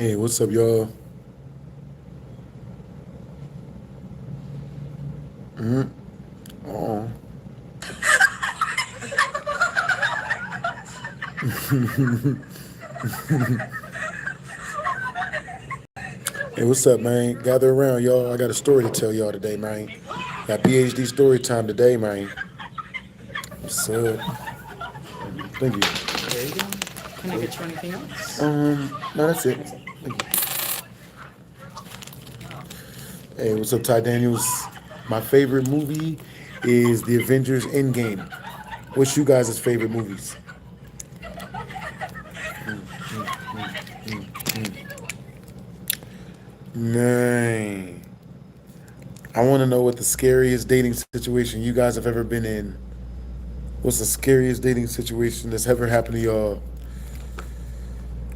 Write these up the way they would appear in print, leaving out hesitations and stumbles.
Hey, what's up, y'all? Oh, hey, what's up, man? Gather around, y'all. I got a story to tell y'all today, man. Got PhD story time today, man. What's up? Thank you. There you go. Can I get you anything else? No, that's it. That's it. Thank you. Hey, what's up, Ty Daniels? My favorite movie is The Avengers Endgame. What's you guys' favorite movies? Nay. I want to know what the scariest dating situation you guys have ever been in. What's the scariest dating situation that's ever happened to y'all?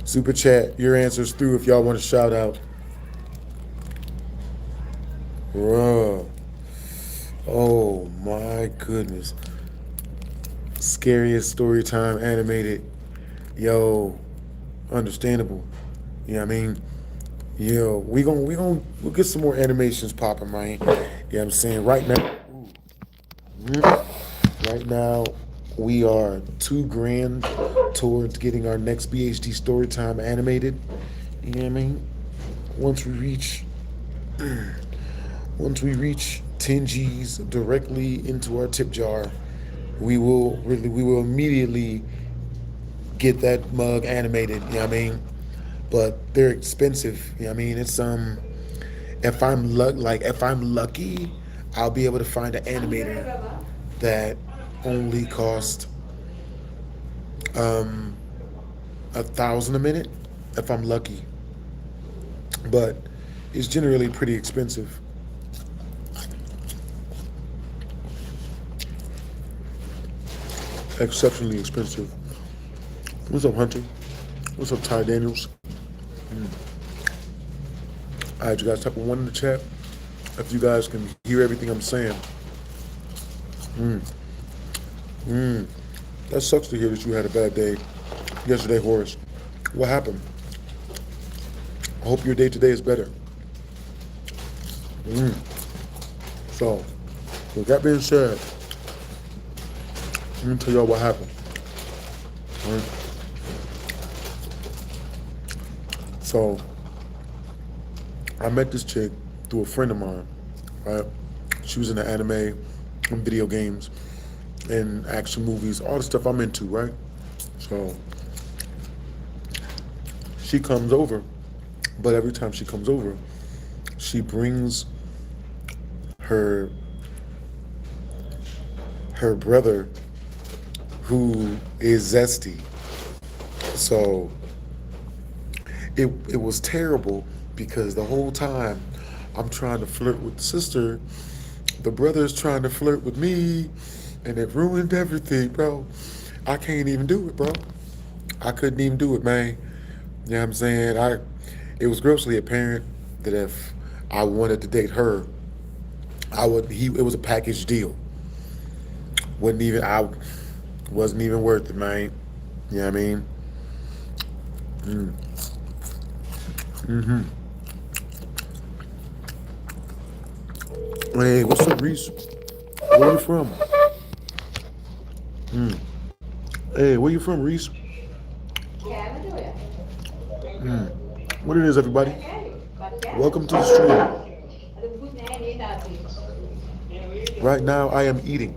Super chat your answers through if y'all want to shout out. Bruh. Oh my goodness. Scariest story time animated. Yo, understandable. You know what I mean? Yo, we'll get some more animations popping, man. You know what I'm saying? Right now, we are 2 grand towards getting our next BHD Storytime animated. You know what I mean? Once we reach, once we reach 10 G's directly into our tip jar, we will immediately get that mug animated. You know what I mean? But they're expensive. You know what I mean? It's if I'm lucky, I'll be able to find an animator that only cost 1,000 a minute if I'm lucky. But it's generally pretty expensive. Exceptionally expensive. What's up, Hunter? What's up, Ty Daniels? All right, you guys type a one in the chat if you guys can hear everything I'm saying. That sucks to hear that you had a bad day yesterday, Horace. What happened? I hope your day today is better. So, with that being said, let me tell y'all what happened. All right. So, I met this chick through a friend of mine, right? She was into anime and video games and action movies, all the stuff I'm into, right? So, she comes over, but every time she comes over, she brings her her brother who is zesty. So it was terrible because the whole time I'm trying to flirt with the sister, the brother's trying to flirt with me, and it ruined everything, bro. I can't even do it, bro. I couldn't even do it, man. You know what I'm saying? It was grossly apparent that if I wanted to date her, it was a package deal. I wasn't even worth it, man. You know what I mean? Hey, what's up, Reese? Where you from? Hey, where you from, Reese? What it is, everybody? Welcome to the stream. Right now, I am eating.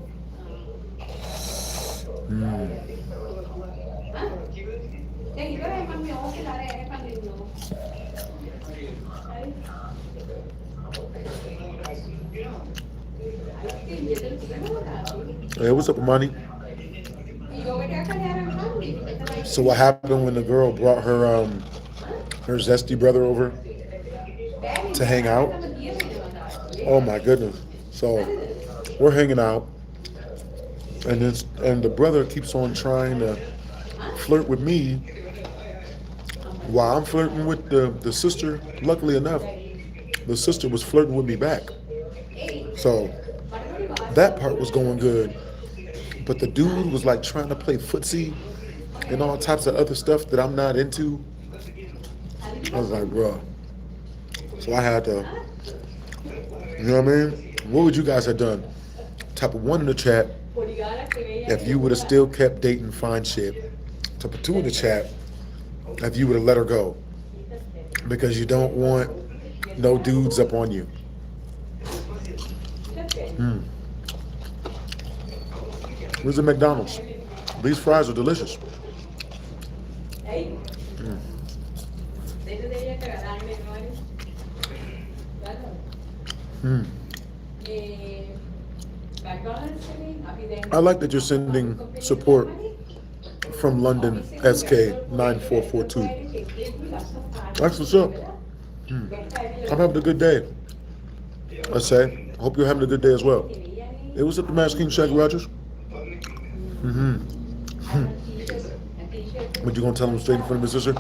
Hey, what's up, Amani? So what happened when the girl brought her zesty brother over to hang out? Oh my goodness! So we're hanging out, and the brother keeps on trying to flirt with me while I'm flirting with the sister. Luckily enough, the sister was flirting with me back. So that part was going good. But the dude was like trying to play footsie and all types of other stuff that I'm not into. I was like, bro. So I had to, you know what I mean? What would you guys have done? Type of 1 in the chat if you would have still kept dating fine shit. Type of 2 in the chat if you would have let her go. Because you don't want no dudes up on you. Where's the McDonald's? These fries are delicious. I like that you're sending support from London SK 9442. That's what's up. I'm having a good day. I say, hope you're having a good day as well. Hey, what's up, the Mass King Shaggy Rogers? What you gonna tell him straight in front of his sister?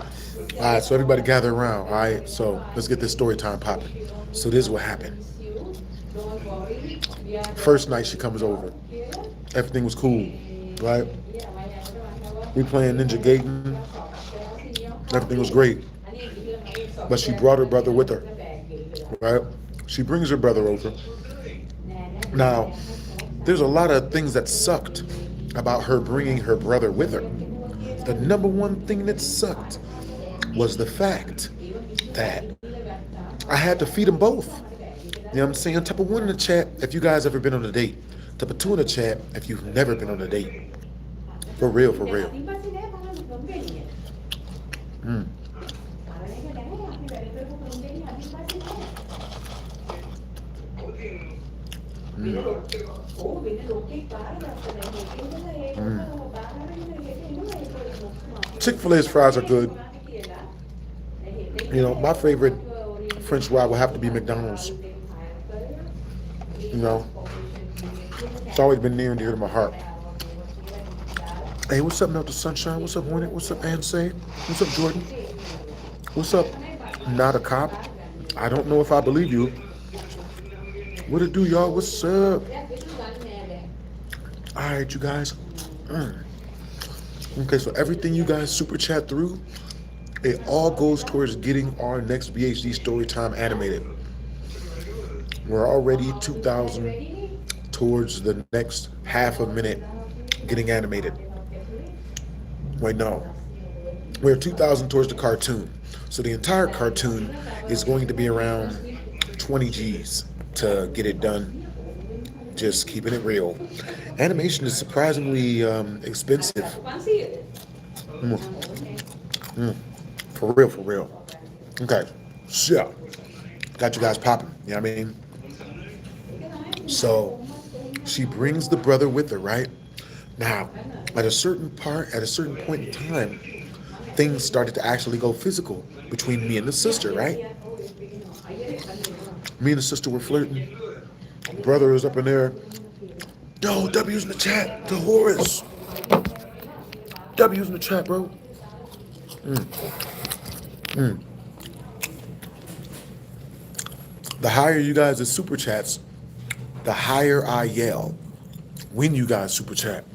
All right, so everybody gather around. All right, so let's get this story time popping. So this is what happened. First night she comes over. Everything was cool, right? We playing Ninja Gaiden. Everything was great. But she brought her brother with her, right? She brings her brother over. Now, there's a lot of things that sucked about her bringing her brother with her. The number one thing that sucked was the fact that I had to feed them both. You know what I'm saying? Type of 1 in the chat if you guys ever been on a date. Type of 2 in the chat if you've never been on a date. For real, for real. Chick-fil-A's fries are good. You know, my favorite French fry will have to be McDonald's. You know, it's always been near and dear to my heart. Hey, what's up, Melt the Sunshine? What's up, Hornet? What's up, Ansay? What's up, Jordan? What's up, Not a Cop? I don't know if I believe you. What it do, y'all? What's up? All right, you guys. Okay, so everything you guys super chat through, it all goes towards getting our next BHD Storytime animated. We're already 2,000 towards the next half a minute getting animated. Wait, no. We're 2,000 towards the cartoon. So the entire cartoon is going to be around 20 G's to get it done. Just keeping it real. Animation is surprisingly expensive. For real, for real. Okay, so got you guys popping. You know what I mean? So she brings the brother with her, right? Now, at a certain point in time, things started to actually go physical between me and the sister, right? Me and the sister were flirting. Brother is up in there. Yo, W's in the chat. To Horace. W's in the chat, bro. The higher you guys are super chats, the higher I yell when you guys super chat.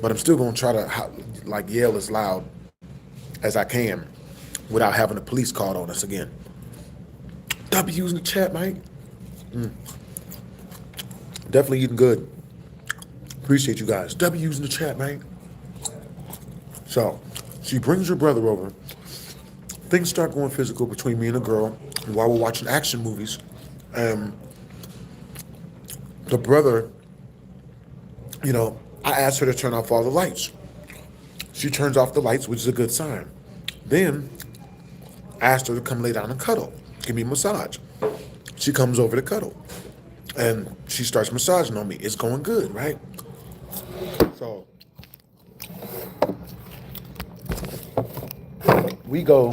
But I'm still gonna try to like yell as loud as I can without having the police called on us again. W's in the chat, Mike. Definitely eating good. Appreciate you guys. W's in the chat, man. So she brings her brother over. Things start going physical between me and the girl while we're watching action movies. The brother, you know, I asked her to turn off all the lights. She turns off the lights, which is a good sign. Then I asked her to come lay down and cuddle, give me a massage. She comes over to cuddle. And she starts massaging on me. It's going good, right? So we go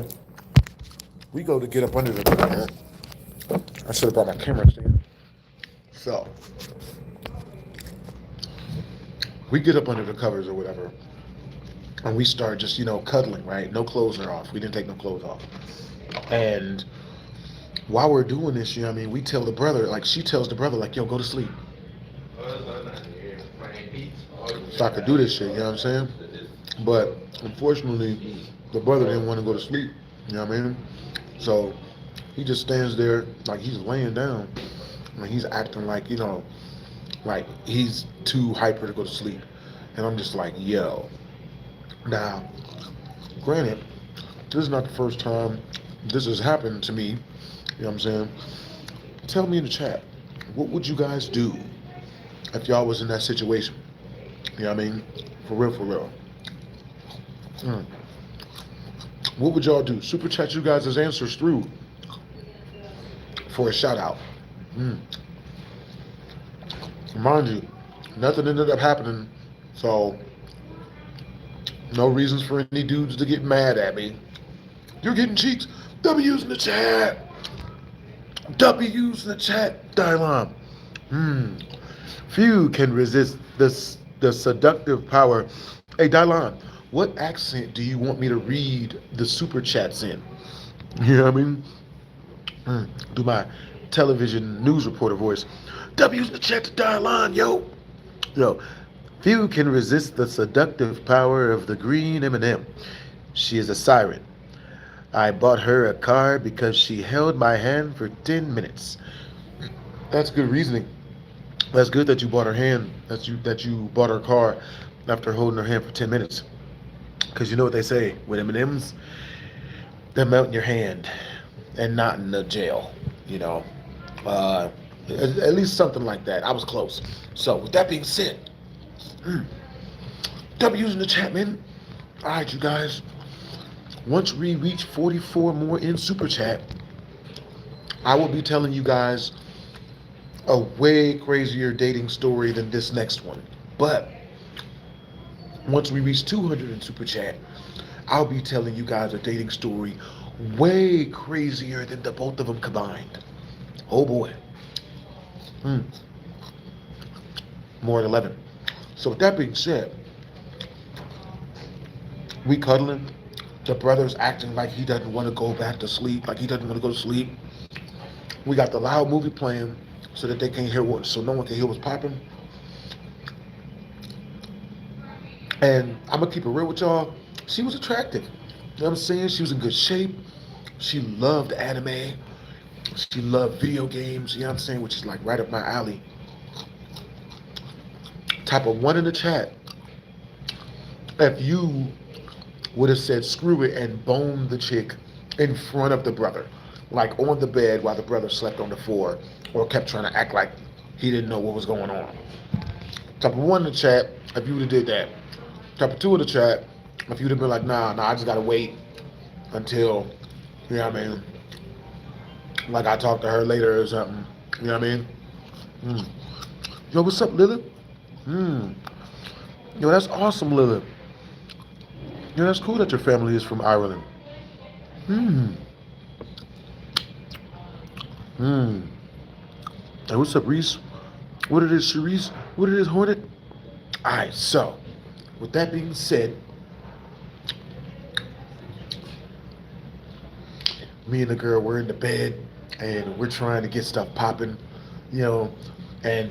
to get up under the cover. I should have brought my camera stand. So we get up under the covers or whatever, and we start just, you know, cuddling, right? No clothes are off. We didn't take no clothes off. And while we're doing this, you know what I mean, we tell the brother, like she tells the brother, like, yo, go to sleep. So I could do this shit, you know what I'm saying? But unfortunately, the brother didn't want to go to sleep. You know what I mean? So he just stands there like he's laying down. And he's acting like, like he's too hyper to go to sleep. And I'm just like, yo. Now, granted, this is not the first time this has happened to me. You know what I'm saying? Tell me in the chat, what would you guys do if y'all was in that situation? You know what I mean? For real, for real. Mm. What would y'all do? Super chat you guys' answers through for a shout out. Mm. Mind you, nothing ended up happening, so no reasons for any dudes to get mad at me. You're getting cheeks. W's in the chat. W's in the chat. Dylon. Few can resist the seductive power. Hey, Dylon, what accent do you want me to read the super chats in? You know what I mean? Do my television news reporter voice. W's in the chat to Dylon, yo. Yo. Few can resist the seductive power of the green M&M. She is a siren. I bought her a car because she held my hand for 10 minutes. That's good reasoning. That's good that you bought her hand, that you bought her car after holding her hand for 10 minutes. Because you know what they say, with M&Ms, they melt in your hand and not in the jail, you know. At least something like that. I was close. So with that being said, W's in the chat, man. All right, you guys. Once we reach 44 more in super chat, I will be telling you guys a way crazier dating story than this next one. But once we reach 200 in super chat, I'll be telling you guys a dating story way crazier than the both of them combined. Oh boy. More at 11. So with that being said, we cuddling. The brother's acting like he doesn't want to go back to sleep, like he doesn't want to go to sleep. We got the loud movie playing so that they can't hear what, so no one can hear what's popping. And I'm gonna keep it real with y'all. She was attractive. You know what I'm saying? She was in good shape. She loved anime. She loved video games. You know what I'm saying? Which is like right up my alley. Type of 1 in the chat if you would have said screw it and boned the chick in front of the brother, like on the bed while the brother slept on the floor, or kept trying to act like he didn't know what was going on. Type of 1 in the chat if you would have did that. Type of 2 in the chat if you'd have been like, nah, I just gotta wait until, you know what I mean, like I talk to her later or something. You know what I mean? Yo, what's up, Lily? Yo, that's awesome, Lily. Yo, that's cool that your family is from Ireland. Hey, what's up, Reese? What it is, Cherise? What it is, Hornet? Alright, so, with that being said, me and the girl, we're in the bed, and we're trying to get stuff popping, you know, and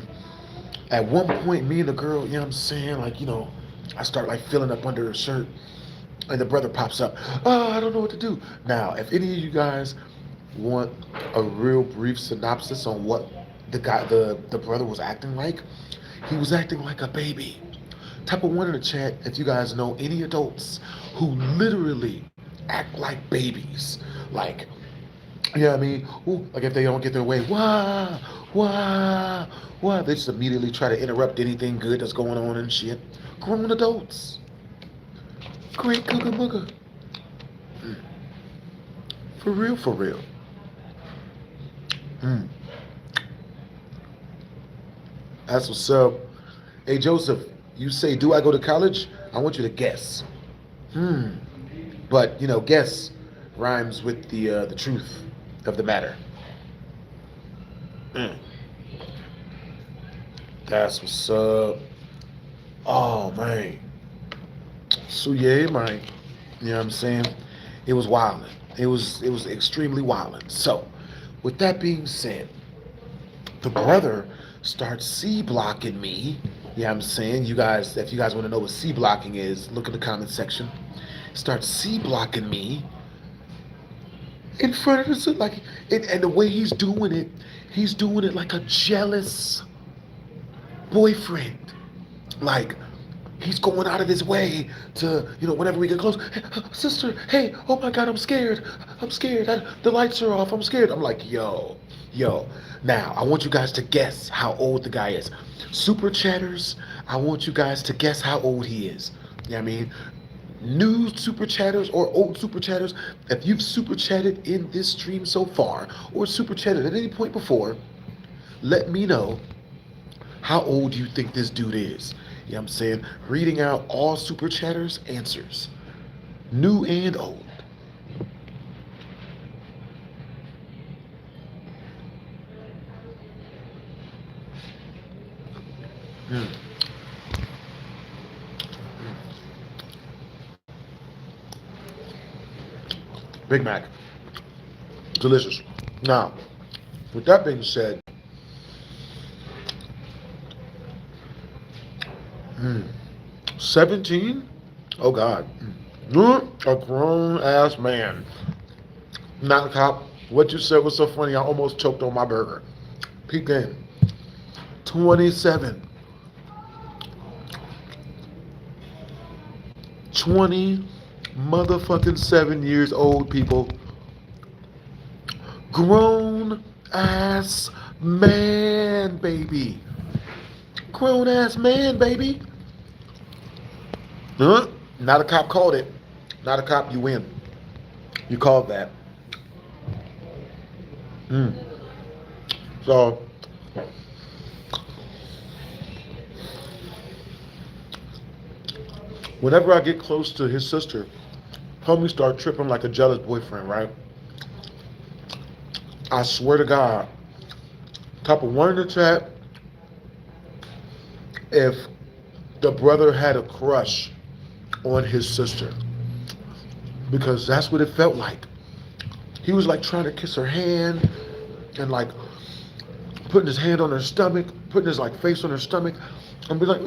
at one point, me and the girl, you know what I'm saying, like, you know, I start like filling up under her shirt, and the brother pops up. Oh, I don't know what to do. Now, if any of you guys want a real brief synopsis on what the brother was acting like, he was acting like a baby. Type of 1 in the chat if you guys know any adults who literally act like babies. Like, you know what I mean? Ooh, like if they don't get their way, wah, wah, wah. They just immediately try to interrupt anything good that's going on and shit. Grown adults. Great cooker booger. For real, for real. That's what's up. Hey, Joseph, you say, do I go to college? I want you to guess. But, you know, guess rhymes with the truth of the matter. That's what's up. Oh, man. So, yeah, man. You know what I'm saying? It was wilding. It was extremely wilding. So, with that being said, the brother starts C-blocking me. You know what I'm saying? You guys, if you guys want to know what C-blocking is, look in the comment section. Starts C-blocking me in front of the sister, like, and the way he's doing it like a jealous boyfriend. Like, he's going out of his way to, whenever we get close, "Hey, sister, hey, oh my God, I'm scared. The lights are off. I'm scared." I'm like, yo. Now, I want you guys to guess how old the guy is. Super chatters, I want you guys to guess how old he is. You know what I mean? New super chatters or old super chatters, if you've super chatted in this stream so far, or super chatted at any point before, let me know how old you think this dude is. You know what I'm saying? Reading out all super chatters' answers. New and old. Mm. Big Mac. Delicious. Now, with that being said, 17? Oh God. A grown ass man. Not a cop. What you said was so funny, I almost choked on my burger. Peek in. 27. 20 motherfucking 7 years old, people. Grown ass man, baby. Grown ass man, baby. Huh? Not a cop called it. Not a cop, you win. You called that. So, whenever I get close to his sister, homie start tripping like a jealous boyfriend, right? I swear to God, couple one in the chat, if the brother had a crush on his sister, because that's what it felt like. He was like trying to kiss her hand and like putting his hand on her stomach, putting his like face on her stomach, and be like,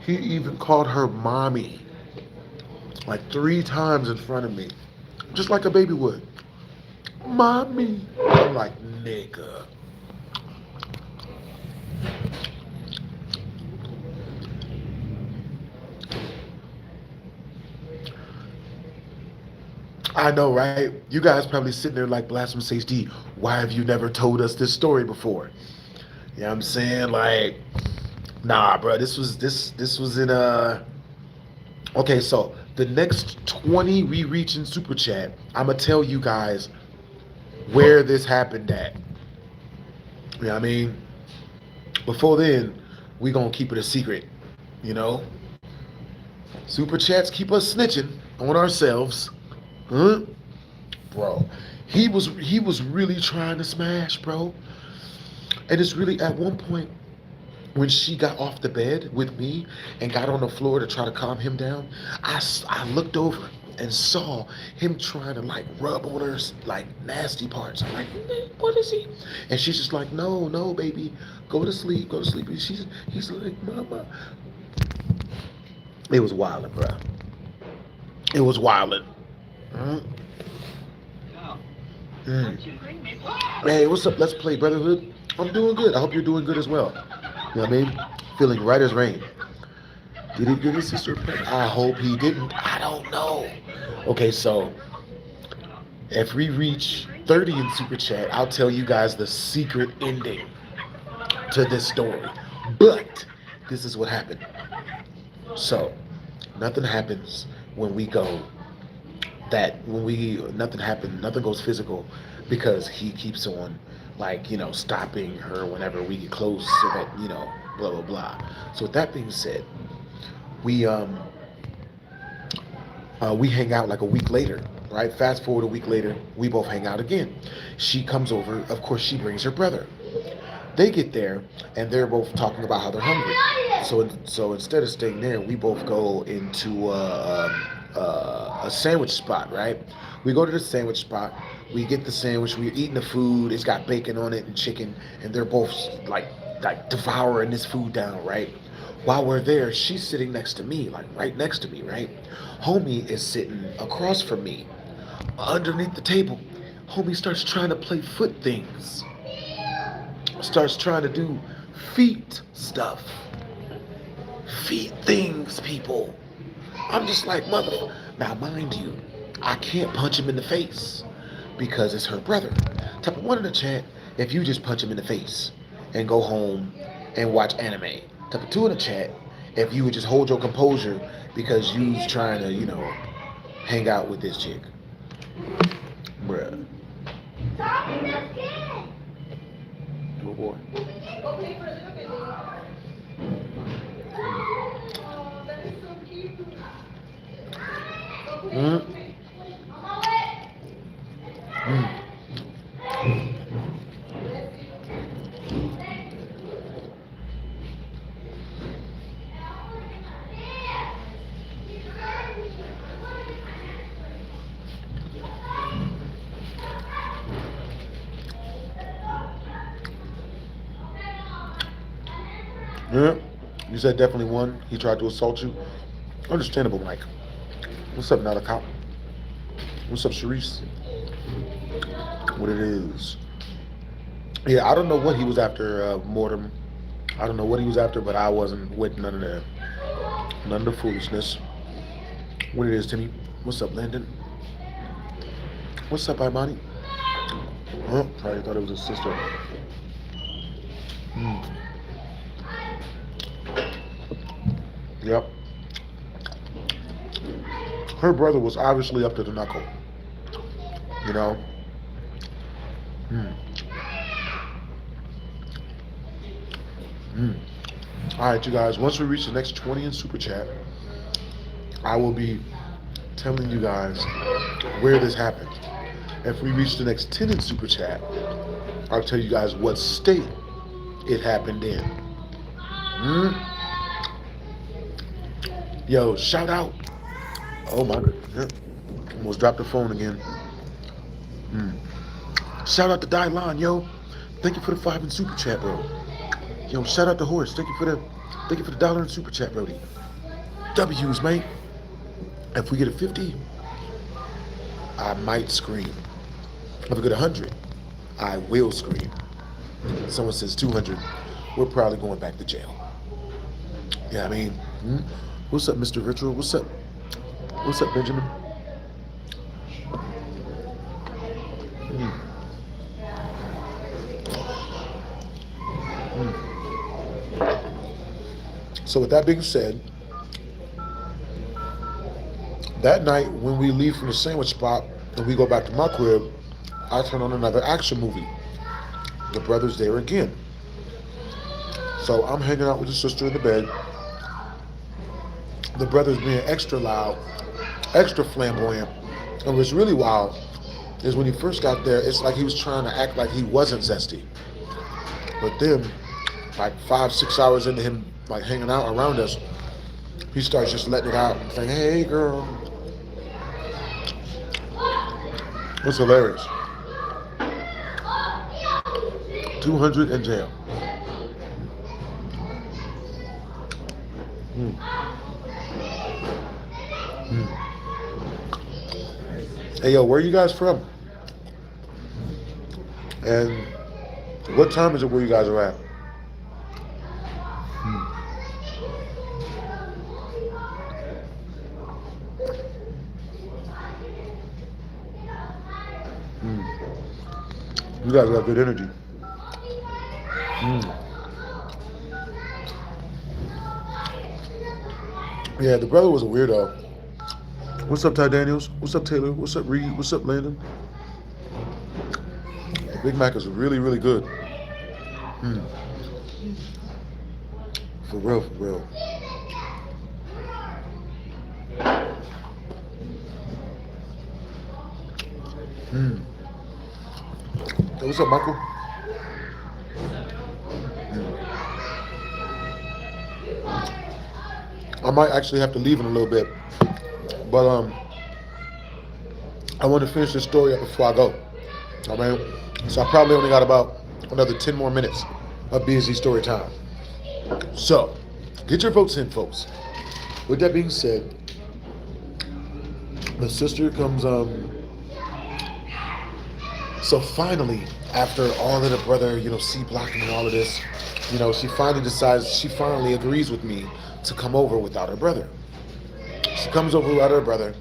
He even called her mommy like 3 times in front of me, just like a baby would. Mommy. I'm like, nigga. I know, right? You guys probably sitting there like, BlastphamousHD, why have you never told us this story before? You know what I'm saying? Like, nah, bro, this was in okay, so the next 20 we reach in super chat, I'ma tell you guys where this happened at. You know what I mean? Before then, we gonna keep it a secret, you know? Super chats keep us snitching on ourselves. Huh? Bro, he was really trying to smash, bro. And it's really at one point when she got off the bed with me and got on the floor to try to calm him down, I looked over and saw him trying to like rub on her like nasty parts. I'm like, what is he? And she's just like, no, baby, go to sleep. And he's like, mama. It was wildin', bro. It was wildin'. Hey, what's up? Let's play Brotherhood. I'm doing good. I hope you're doing good as well. You know what I mean? Feeling right as rain. Did he give his sister a present? I hope he didn't. I don't know. Okay, so if we reach 30 in Super Chat, I'll tell you guys the secret ending to this story. But this is what happened. So, nothing happens when we go nothing goes physical because he keeps on like, stopping her whenever we get close so that, blah, blah, blah. So with that being said, we hang out like a week later, right? Fast forward a week later, we both hang out again. She comes over, of course she brings her brother. They get there and they're both talking about how they're hungry. So instead of staying there, we both go into a sandwich spot, right? We go to the sandwich spot, we get the sandwich, we're eating the food, it's got bacon on it and chicken, and they're both like devouring this food down, right? While we're there, she's sitting next to me, like right next to me, right? Homie is sitting across from me, underneath the table, Homie starts trying to play foot things. Starts trying to do feet stuff. Feet things, people. I'm just like, mother. Now, mind you, I can't punch him in the face because it's her brother. Type of 1 in the chat if you just punch him in the face and go home and watch anime. Type of 2 in the chat if you would just hold your composure because you's trying to, hang out with this chick. Bruh. Oh boy. Mm. Mm. Yeah, you said definitely 1. He tried to assault you. Understandable, Mike. What's up, not a cop? What's up, Sharice? What it is? Yeah, I don't know what he was after, Mortem. I don't know what he was after, but I wasn't with none of that. None of the foolishness. What it is, Timmy? What's up, Landon? What's up, Imani? Huh? I thought it was his sister. Yep. Her brother was obviously up to the knuckle. You know? Alright, you guys, once we reach the next 20 in Super Chat, I will be telling you guys where this happened. If we reach the next 10 in Super Chat, I'll tell you guys what state it happened in. Yo, shout out. Oh my goodness. Almost dropped the phone again. Shout out to Dylan, yo. Thank you for the 5 in Super Chat, bro. Yo, shout out to Horace. Thank you for the $1 in Super Chat, Brody. W's, mate. If we get a 50, I might scream. If we get 100, I will scream. Someone says 200, we're probably going back to jail. Yeah, I mean, what's up, Mr. Ritual? What's up? What's up, Benjamin? So with that being said, that night when we leave from the sandwich spot and we go back to my crib, I turn on another action movie. The brother's there again. So I'm hanging out with the sister in the bed. The brother's being extra loud, extra flamboyant. And what's really wild is when he first got there, it's like he was trying to act like he wasn't zesty. But then, like 5-6 hours into him like hanging out around us, he starts just letting it out and saying, hey girl. It's hilarious. 200 in jail. Hey yo, where are you guys from? And what time is it where you guys are at? You guys got good energy. Yeah, the brother was a weirdo. What's up, Ty Daniels? What's up, Taylor? What's up, Reed? What's up, Landon? The Big Mac is really, really good. For real, for real. Hey, what's up, Michael? I might actually have to leave in a little bit, but I want to finish this story up before I go. I mean, so I probably only got about another 10 more minutes of busy story time. So, get your votes in, folks. With that being said, the sister comes So finally, after all of the brother, C blocking and all of this, she finally agrees with me to come over without her brother. She comes over without her brother,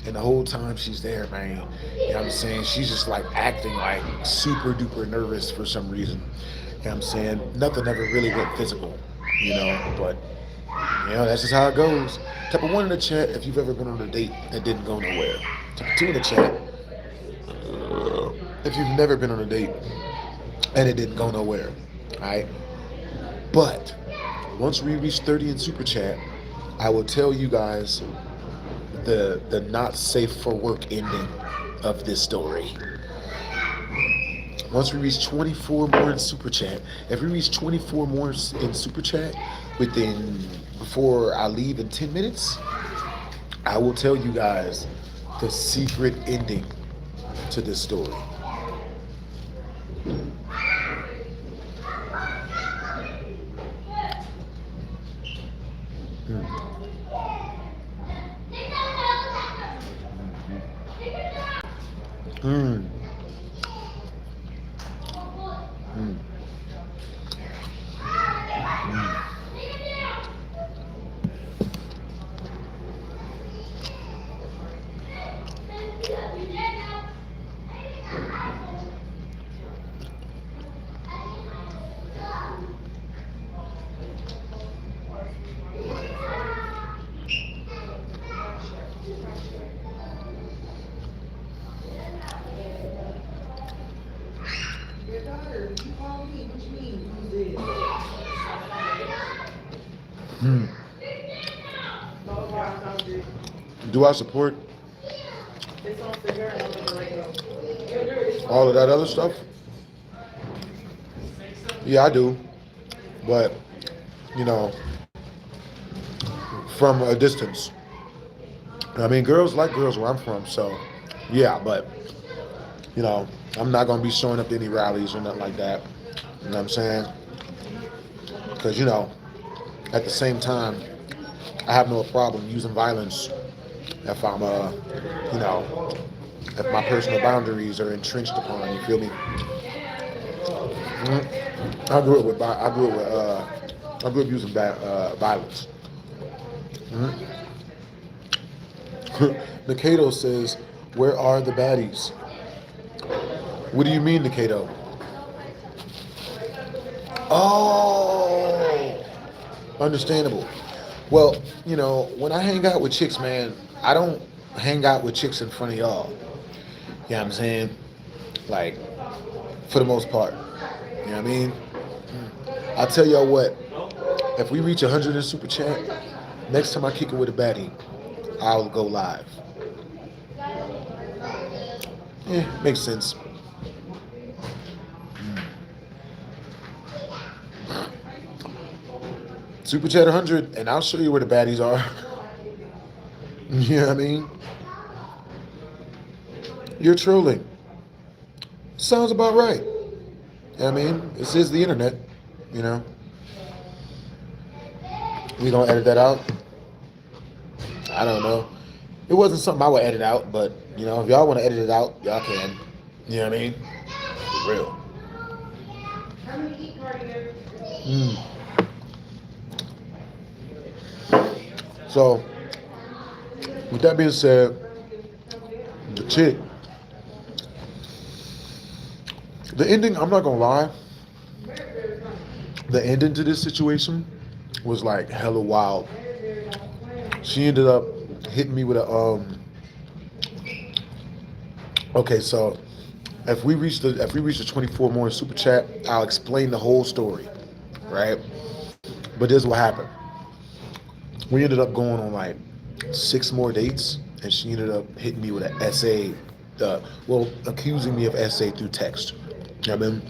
and the whole time she's there, man, what I'm saying? She's just like acting like super duper nervous for some reason. What I'm saying? Nothing ever really went physical, but that's just how it goes. Type of 1 in the chat if you've ever been on a date that didn't go nowhere. Type of 2 in the chat if you've never been on a date and it didn't go nowhere. Alright? But once we reach 30 in super chat, I will tell you guys the not safe for work ending of this story. Once we reach 24 more in super chat, if we reach 24 more in super chat before I leave in 10 minutes, I will tell you guys the secret ending to this story. Do I support all of that other stuff? Yeah, I do. But, from a distance. I mean, girls like girls where I'm from, so yeah, but, I'm not going to be showing up to any rallies or nothing like that. You know what I'm saying? Because, at the same time, I have no problem using violence if I'm, if my personal boundaries are entrenched upon. You feel me? I grew up using violence. Nakato says, "Where are the baddies?" What do you mean, Nakato? Oh, understandable. Well, when I hang out with chicks, man, I don't hang out with chicks in front of y'all. You know what I'm saying? Like, for the most part. You know what I mean? I'll tell y'all what, if we reach 100 in super chat, next time I kick it with a baddie, I'll go live. Yeah, makes sense. Super chat 100, and I'll show you where the baddies are. You know what I mean? You're trolling. Sounds about right. You know what I mean? This is the internet, We gonna edit that out? I don't know. It wasn't something I would edit out, but, if y'all want to edit it out, y'all can. You know what I mean? For real. So, with that being said, the chick, the ending, I'm not gonna lie, the ending to this situation was like hella wild. She ended up hitting me with a okay, so if we reach the 24 more in super chat, I'll explain the whole story, right? But this is what happened. We ended up going on like 6 more dates, and she ended up hitting me with an essay, accusing me of essay through text. You know what I mean?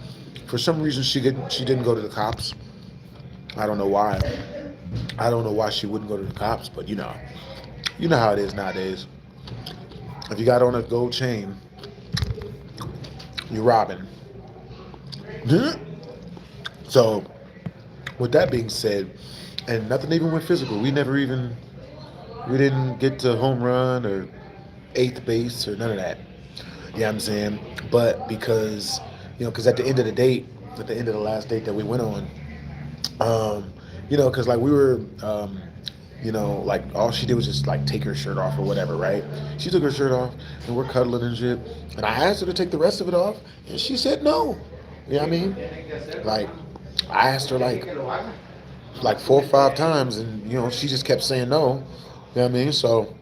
For some reason, she didn't go to the cops. I don't know why. I don't know why she wouldn't go to the cops, but you know how it is nowadays. If you got on a gold chain, you're robbing. So, with that being said, and nothing even went physical. We didn't get to home run or eighth base or none of that. You know what I'm saying? But because, because at the end of the date, at the end of the last date that we went on, because like we were, like all she did was just like take her shirt off or whatever, right? She took her shirt off and we're cuddling and shit. And I asked her to take the rest of it off, and she said no. You know what I mean? Like I asked her like 4 or 5 times, and she just kept saying no. You know what I mean? So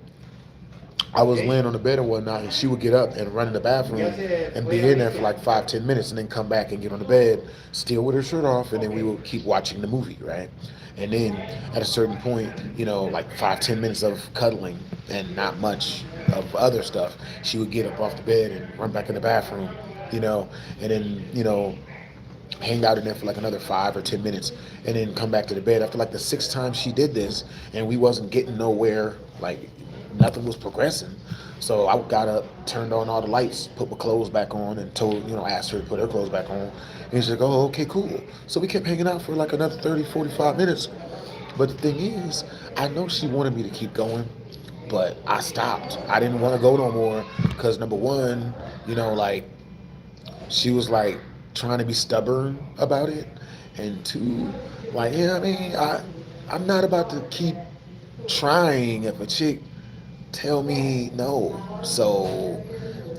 I was laying on the bed and whatnot, and she would get up and run in the bathroom and be in there for like 5, 10 minutes, and then come back and get on the bed, still with her shirt off, and then we would keep watching the movie, right? And then at a certain point, like 5, 10 minutes of cuddling and not much of other stuff, she would get up off the bed and run back in the bathroom, and then hang out in there for like another 5 or 10 minutes, and then come back to the bed. After like the 6th time she did this, and we wasn't getting nowhere, like nothing was progressing. So I got up, turned on all the lights, put my clothes back on, and asked her to put her clothes back on. And she's like, oh, okay, cool. So we kept hanging out for like another 30, 45 minutes. But the thing is, I know she wanted me to keep going, but I stopped. I didn't want to go no more because number one, like she was like trying to be stubborn about it, and two, like, I mean, I'm not about to keep trying if a chick tell me no. So,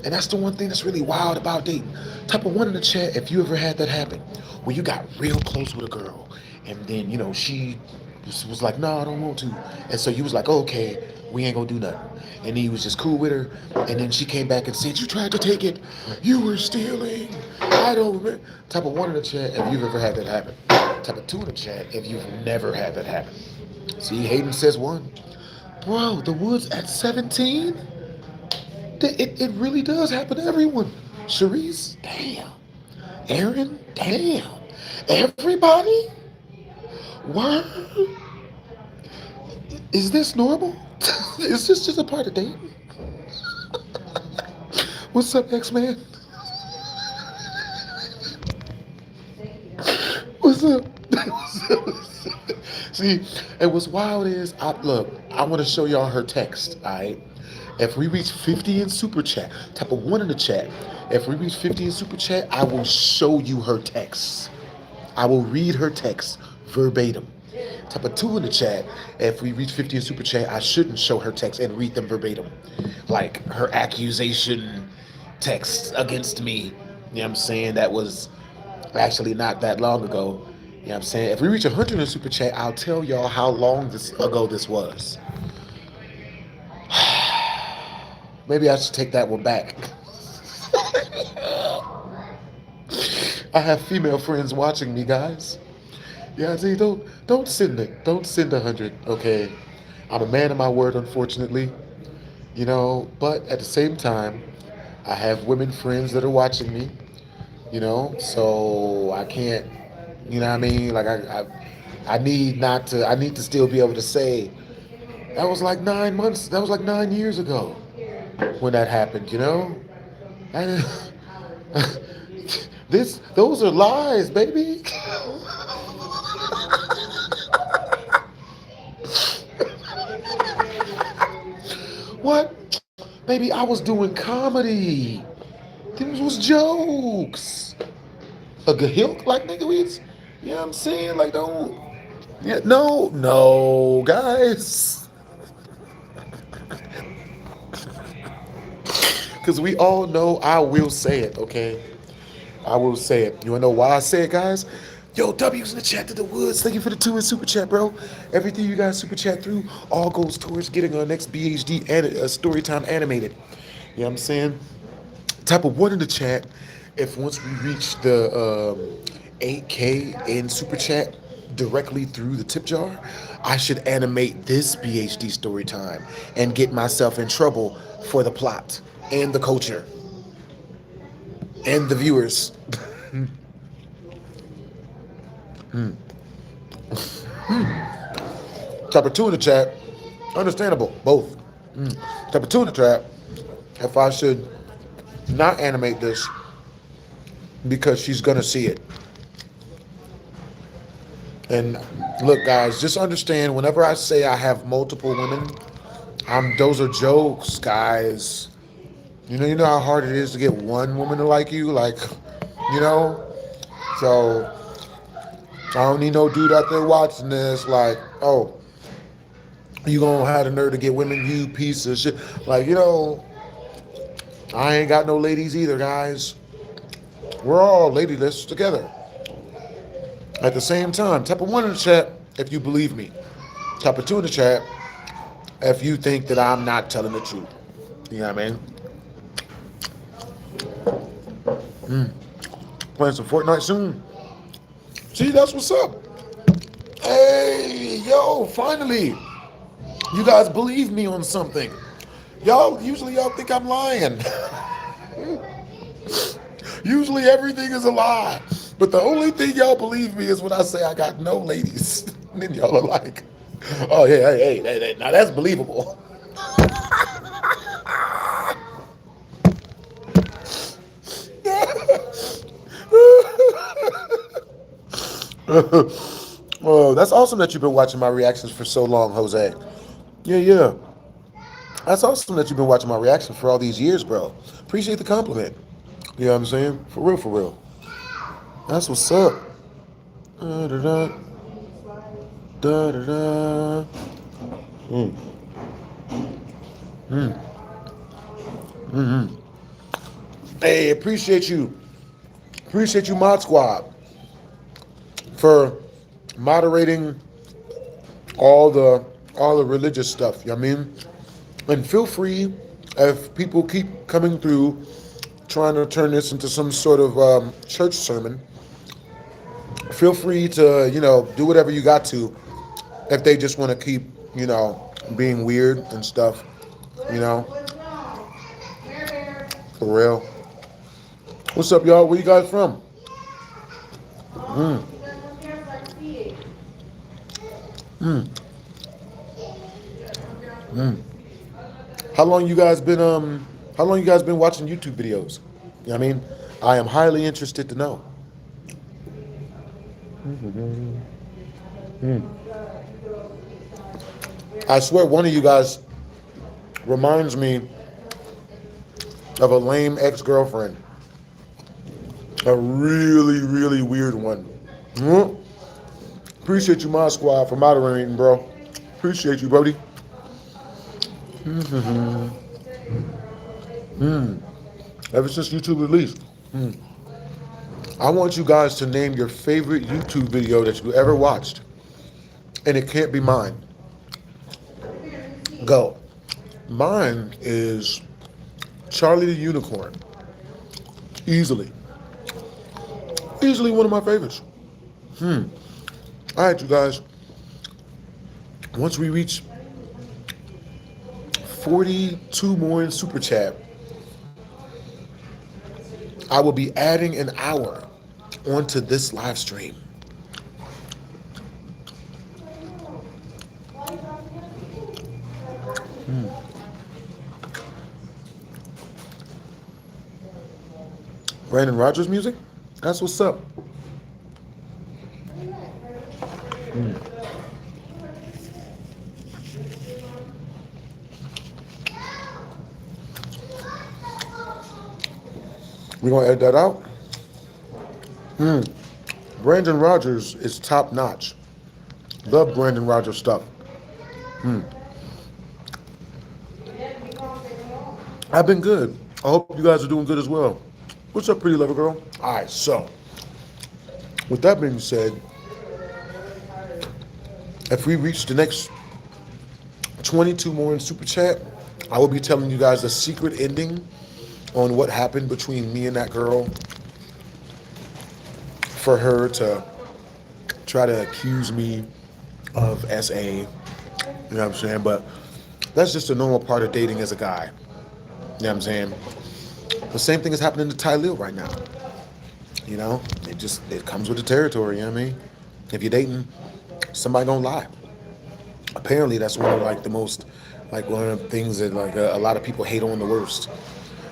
and that's the one thing that's really wild about dating. Type of one in the chat, if you ever had that happen, where you got real close with a girl, and then she was like, no, I don't want to, and so you was like, oh, okay, we ain't gonna do nothing, and he was just cool with her, and then she came back and said, you tried to take it, you were stealing, I don't remember. Type of one in the chat, if you've ever had that happen. Type of two in the chat, if you've never had that happen. See, Hayden says one. Bro, the woods at 17? It really does happen to everyone. Sharice, damn. Aaron, damn. Everybody? Word? Is this normal? Is this just a part of dating? What's up, X-Man? What's up? See, and what's wild is, I want to show y'all her text, all right? If we reach 50 in super chat, type of one in the chat. If we reach 50 in super chat, I will show you her text. I will read her text verbatim. Type of two in the chat. If we reach 50 in super chat, I shouldn't show her text and read them verbatim. Like her accusation text against me. You know what I'm saying? That was actually not that long ago. You know what I'm saying? If we reach 100 in super chat, I'll tell y'all how long ago this was. Maybe I should take that one back. I have female friends watching me, guys. Yeah, see, don't send it. Don't send 100, okay? I'm a man of my word, unfortunately. But at the same time, I have women friends that are watching me. So I can't, you know what I mean? Like I need to still be able to say that was like 9 months, that was like 9 years ago when that happened, And those are lies, baby. What? Baby, I was doing comedy. These was jokes. A gahilk, like, nigga, you know what I'm saying? Like, don't. Yeah, no, guys. Because we all know I will say it, okay? I will say it. You want to know why I say it, guys? Yo, W's in the chat to the woods. Thank you for the 2 in super chat, bro. Everything you guys super chat through all goes towards getting our next BHD Storytime animated. You know what I'm saying? Type of one in the chat if once we reach the 8K in super chat directly through the tip jar, I should animate this BHD story time and get myself in trouble for the plot and the culture and the viewers. Type of two in the chat. Understandable, both. Type of two in the chat if I should not animate this because she's gonna see it. And look, guys, just understand whenever I say I have multiple women, those are jokes, guys. You know how hard it is to get one woman to like you, like, you know. So I don't need no dude out there watching this, like, oh, you gonna have the nerve to get women, you piece of shit. Like, I ain't got no ladies either, guys. We're all ladyless together. At the same time, type of 1 in the chat if you believe me. Type of 2 in the chat if you think that I'm not telling the truth. You know what I mean? Playing some Fortnite soon. See, that's what's up. Hey, yo, finally. You guys believe me on something. Usually y'all think I'm lying. Usually everything is a lie. But the only thing y'all believe me is when I say I got no ladies. And then y'all are like, oh, yeah, hey, now that's believable. Oh, that's awesome that you've been watching my reactions for so long, Jose. Yeah. That's awesome that you've been watching my reactions for all these years, bro. Appreciate the compliment. You know what I'm saying? For real. That's what's up. Da-da-da. Da-da-da. Hey, appreciate you. Appreciate you, Mod Squad, for moderating all the religious stuff. You know what I mean? And feel free, if people keep coming through trying to turn this into some sort of church sermon, feel free to, do whatever you got to if they just want to keep, being weird and stuff, for real. What's up, y'all? Where you guys from? How long you guys been watching YouTube videos? You know what I mean? I am highly interested to know. I swear one of you guys reminds me of a lame ex-girlfriend. A really, really weird one. Appreciate you, Mod Squad, for moderating, bro. Appreciate you, Brody. Ever since YouTube released. I want you guys to name your favorite YouTube video that you ever watched. And it can't be mine. Go. Mine is Charlie the Unicorn. Easily one of my favorites. All right, you guys. Once we reach 42 more in Super Chat, I will be adding an hour onto this live stream. Brandon Rogers music? That's what's up. We're going to edit that out. Brandon Rogers is top notch. Love Brandon Rogers stuff. I've been good. I hope you guys are doing good as well. What's up, pretty lover girl? All right, so with that being said, if we reach the next 22 more in Super Chat, I will be telling you guys the secret ending on what happened between me and that girl for her to try to accuse me of SA. You know what I'm saying? But that's just a normal part of dating as a guy. You know what I'm saying? The same thing is happening to Ty Lil right now. It comes with the territory, you know what I mean? If you're dating, somebody gonna lie. Apparently that's one of one of the things that a lot of people hate on the worst.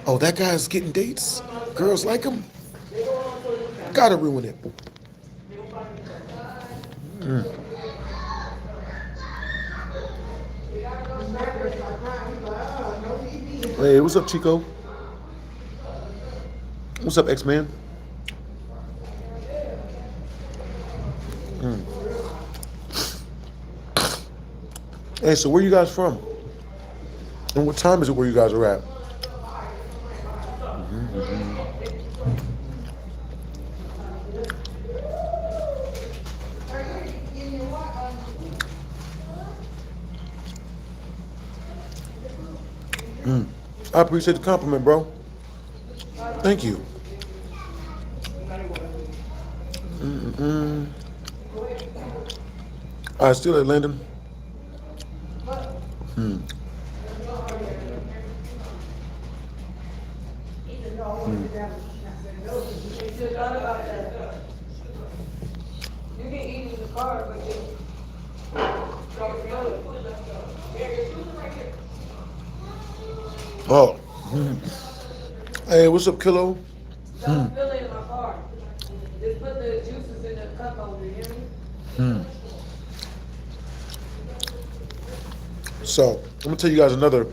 Oh, that guy's getting dates? Girls like him? Gotta ruin it. Hey, what's up, Chico? What's up, X-Man? Hey, so where you guys from? And what time is it where you guys are at? I appreciate the compliment, bro. Thank you. All right, still at Landon. Oh. Hey, what's up, Kilo? Don't fill it in my car. Just put the juices in the cup over here. So, I'm gonna tell you guys another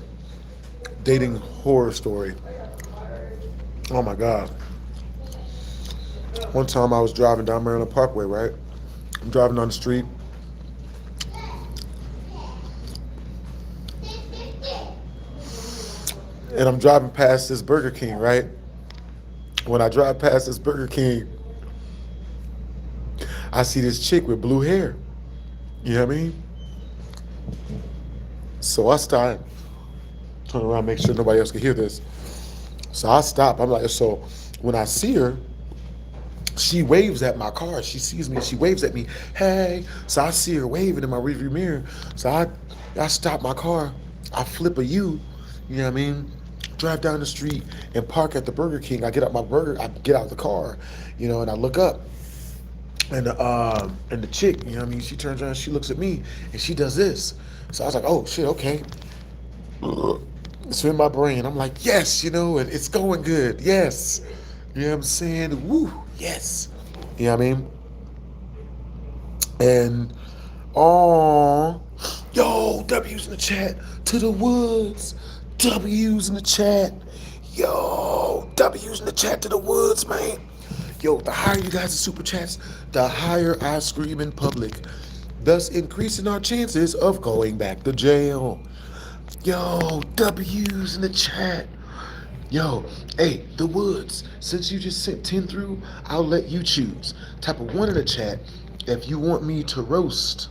dating horror story. Oh my God. One time I was driving down Maryland Parkway, right? I'm driving down the street. And I'm driving past this Burger King, right? When I drive past this Burger King, I see this chick with blue hair. You know what I mean? So I stop, turn around, make sure nobody else can hear this. So I stop. I'm like, so when I see her, she waves at my car. She sees me. She waves at me. Hey. So I see her waving in my rearview mirror. So I stop my car. I flip a U. You know what I mean? Drive down the street and park at the Burger King. I get out I get out the car, you know, and I look up. And the chick, you know what I mean, she turns around, she looks at me, and she does this. So I was like, oh shit, okay. It's in my brain. I'm like, yes, you know, and it's going good. Yes. You know what I'm saying? Woo, yes. You know what I mean? And yo, W's in the chat to the woods. W's in the chat. Yo, W's in the chat to the woods, man. Yo, the higher you guys' super chats, the higher I scream in public, thus increasing our chances of going back to jail. Yo, W's in the chat. Yo, hey, the woods, since you just sent 10 through, I'll let you choose. Type a 1 in the chat if you want me to roast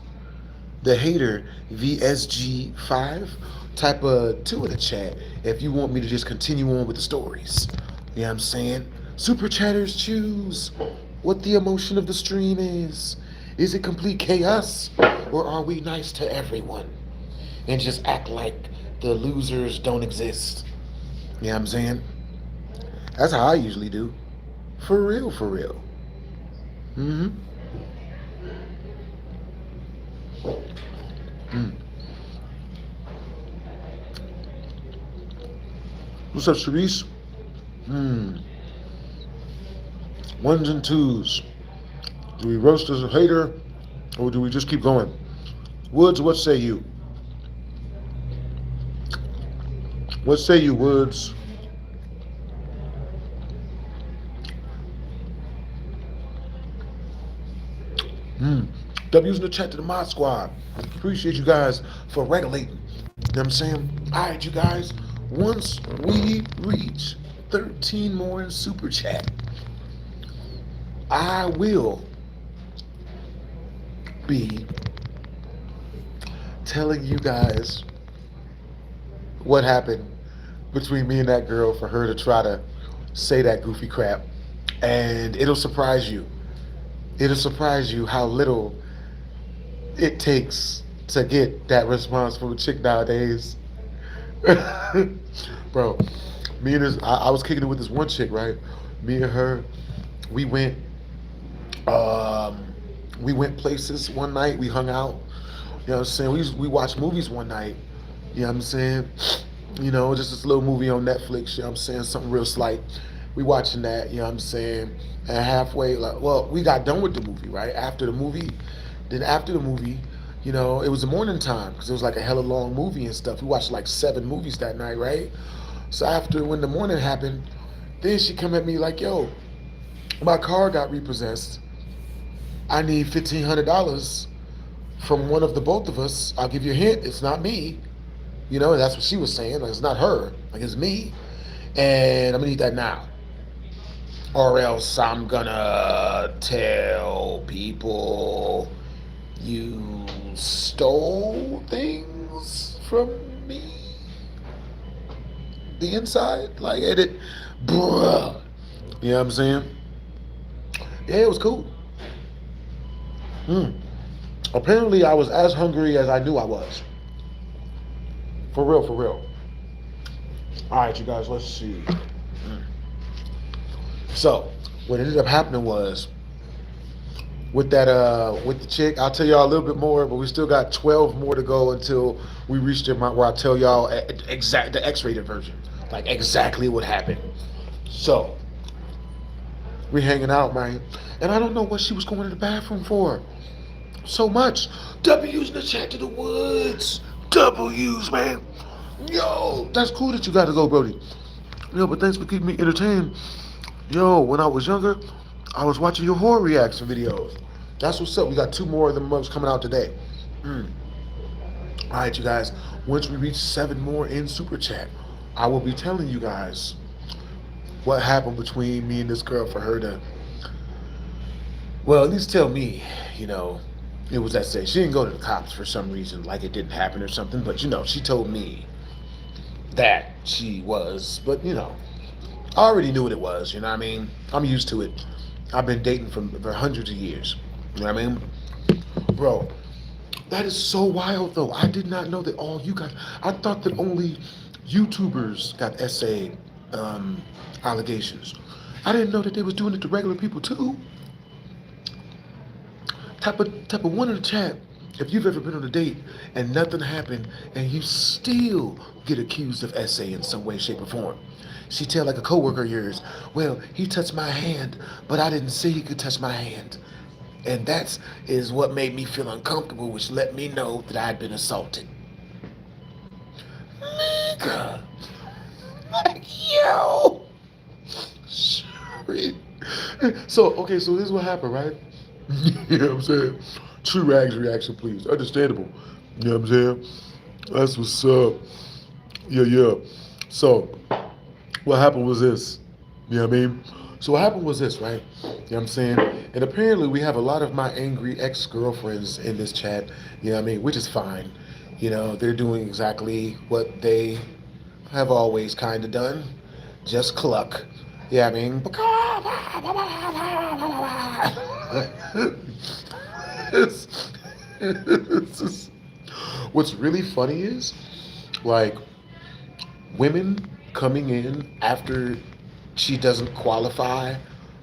the hater VSG5. Type a 2 in the chat if you want me to just continue on with the stories. You know what I'm saying? Super chatters, choose what the emotion of the stream is. Is it complete chaos, or are we nice to everyone and just act like the losers don't exist? You know what I'm saying? That's how I usually do. For real, for real. What's up, Cerise? Ones and twos. Do we roast as a hater, or do we just keep going? Woods, what say you? What say you, Woods? W's in the chat to the mod squad. Appreciate you guys for regulating. You know what I'm saying? All right, you guys. Once we reach 13 more in super chat, I will be telling you guys what happened between me and that girl for her to try to say that goofy crap. And it'll surprise you. It'll surprise you how little it takes to get that response from a chick nowadays. Bro, me and this, I was kicking it with this one chick, right? Me and her, we went places one night. We hung out. You know what I'm saying? We watched movies one night. You know what I'm saying? You know, just this little movie on Netflix. You know what I'm saying? Something real slight. We watching that. You know what I'm saying? And halfway, we got done with the movie, right? After the movie, you know, it was the morning time because it was like a hella long movie and stuff. We watched like 7 movies that night, right? So when the morning happened, Then she come at me like, yo, my car got repossessed. I need $1,500 from one of the both of us. I'll give you a hint, it's not me. You know, and that's what she was saying. Like, it's not her, like it's me. And I'm gonna need that now. Or else I'm gonna tell people you stole things from me. The inside, like it, bruh. You know what I'm saying? Yeah, it was cool. Apparently, I was as hungry as I knew I was. For real, for real. All right, you guys, let's see. So, what ended up happening was, with the chick, I'll tell y'all a little bit more, but we still got 12 more to go until we reach the amount where I tell y'all the X-rated version, like exactly what happened. So, we hanging out, man, and I don't know what she was going to the bathroom for. So much. W's in the chat to the woods. W's, man. Yo, that's cool that you got to go, Brody. Yo, but thanks for keeping me entertained. Yo, when I was younger, I was watching your horror reaction videos. That's what's up. We got 2 more of them mugs coming out today. All right, you guys. Once we reach 7 more in Super Chat, I will be telling you guys what happened between me and this girl for her to, well, at least tell me, you know, it was that say. She didn't go to the cops for some reason, like it didn't happen or something, but, you know, she told me that she was, but, you know, I already knew what it was, you know what I mean? I'm used to it. I've been dating for hundreds of years, you know what I mean? Bro, that is so wild, though. I did not know that all you guys, I thought that only YouTubers got essay allegations. I didn't know that they was doing it to regular people, too. Type of one in the chat if you've ever been on a date and nothing happened and you still get accused of essay in some way, shape, or form. She tell like a coworker of yours, well, he touched my hand, but I didn't say he could touch my hand. And that is what made me feel uncomfortable, which let me know that I'd been assaulted. Nigga. Like, yo. Sorry. So this is what happened, right? You know what I'm saying? True Rags reaction, please. Understandable. You know what I'm saying? That's what's up. Yeah. So, what happened was this. You know what I mean? So what happened was this, right? You know what I'm saying? And apparently we have a lot of my angry ex-girlfriends in this chat, you know what I mean? Which is fine. You know, they're doing exactly what they have always kind of done. Just cluck. Yeah, you know I mean? What's really funny is, like, women coming in after she doesn't qualify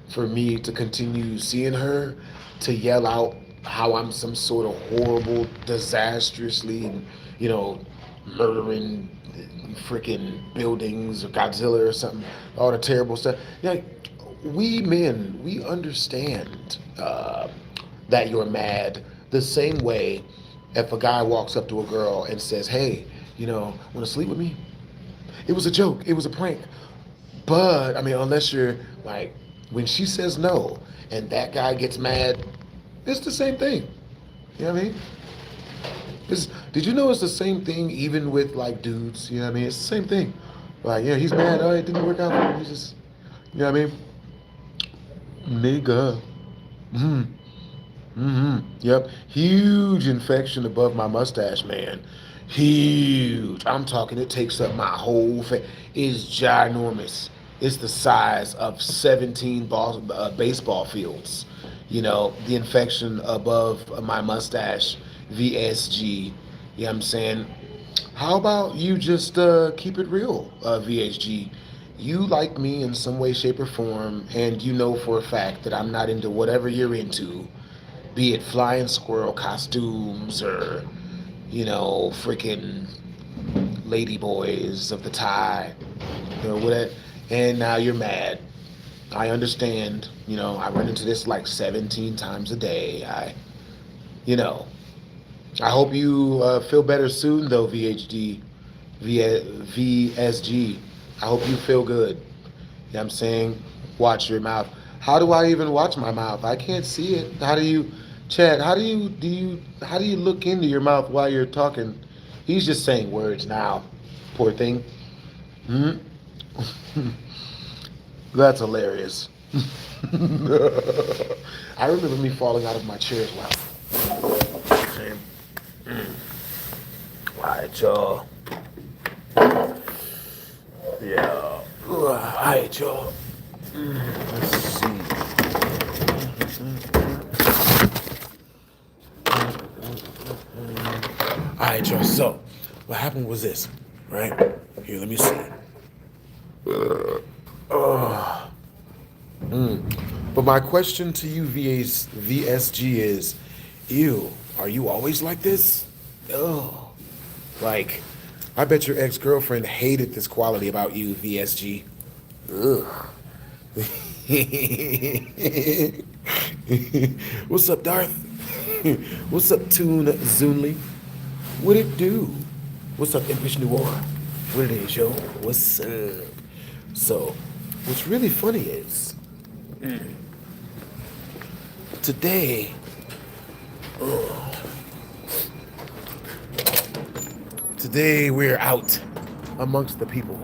for me to continue seeing her, to yell out how I'm some sort of horrible, disastrously, you know, murdering freaking buildings or Godzilla or something, all the terrible stuff. Like, we men, we understand that you're mad the same way if a guy walks up to a girl and says, hey, you know, want to sleep with me? It was a joke. It was a prank. But, I mean, unless you're, like, when she says no and that guy gets mad, it's the same thing. You know what I mean? Did you know it's the same thing even with, like, dudes? You know what I mean? It's the same thing. Like, yeah, he's mad. Oh, it didn't work out for him. He's just, you know what I mean? Nigga. Yep. Huge infection above my mustache, man. Huge. I'm talking, it takes up my whole face. It's ginormous. It's the size of 17 baseball fields. You know, the infection above my mustache, VSG. You know what I'm saying? How about you just keep it real, VHG? You like me in some way, shape, or form, and you know for a fact that I'm not into whatever you're into, be it flying squirrel costumes or, you know, freaking ladyboys of the tide, you know, whatever. And now you're mad. I understand, you know, I run into this like 17 times a day. I hope you feel better soon though, VSG. I hope you feel good. what I'm saying? Watch your mouth. How do I even watch my mouth? I can't see it. How do you, Chad? How do you look into your mouth while you're talking? He's just saying words now. Poor thing. Hmm? That's hilarious. I remember me falling out of my chair as well. Okay. All right, y'all. Yeah. All right, y'all. Let's see. All right, y'all. So, what happened was this, right? Here, let me see. But my question to you, VSG, is, ew, are you always like this? Oh, like, I bet your ex-girlfriend hated this quality about you, VSG. Ugh. What's up, Darth? What's up, Toon Zunli? What it do? What's up, Impish Noir? What it is, yo? What's up? So, what's really funny is, today, today we're out amongst the people.